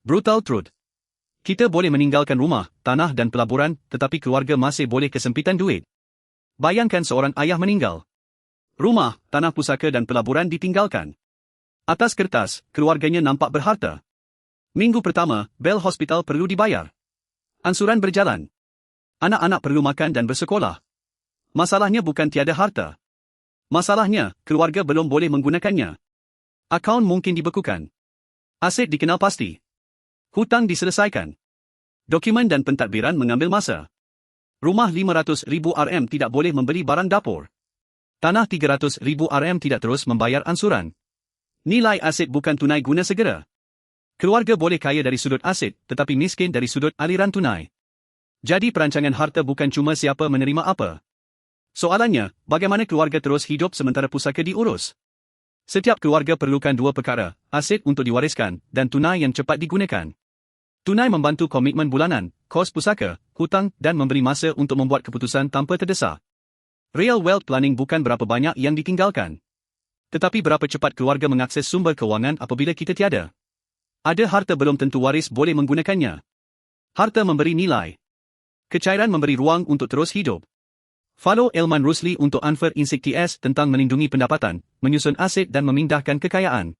Brutal truth. Kita boleh meninggalkan rumah, tanah dan pelaburan, tetapi keluarga masih boleh kesempitan duit. Bayangkan seorang ayah meninggal. Rumah, tanah pusaka dan pelaburan ditinggalkan. Atas kertas, keluarganya nampak berharta. Minggu pertama, bel hospital perlu dibayar. Ansuran berjalan. Anak-anak perlu makan dan bersekolah. Masalahnya bukan tiada harta. Masalahnya, keluarga belum boleh menggunakannya. Akaun mungkin dibekukan. Aset dikenal pasti. Hutang diselesaikan. Dokumen dan pentadbiran mengambil masa. Rumah 500,000 RM tidak boleh membeli barang dapur. Tanah 300,000 RM tidak terus membayar ansuran. Nilai aset bukan tunai guna segera. Keluarga boleh kaya dari sudut aset, tetapi miskin dari sudut aliran tunai. Jadi perancangan harta bukan cuma siapa menerima apa. Soalannya, bagaimana keluarga terus hidup sementara pusaka diurus? Setiap keluarga perlukan dua perkara, aset untuk diwariskan, dan tunai yang cepat digunakan. Tunai membantu komitmen bulanan, kos pusaka, hutang dan memberi masa untuk membuat keputusan tanpa terdesak. Real wealth planning bukan berapa banyak yang ditinggalkan, tetapi berapa cepat keluarga mengakses sumber kewangan apabila kita tiada. Ada harta belum tentu waris boleh menggunakannya. Harta memberi nilai. Kecairan memberi ruang untuk terus hidup. Follow Elman Rusli untuk Unfair Insect TS tentang melindungi pendapatan, menyusun aset dan memindahkan kekayaan.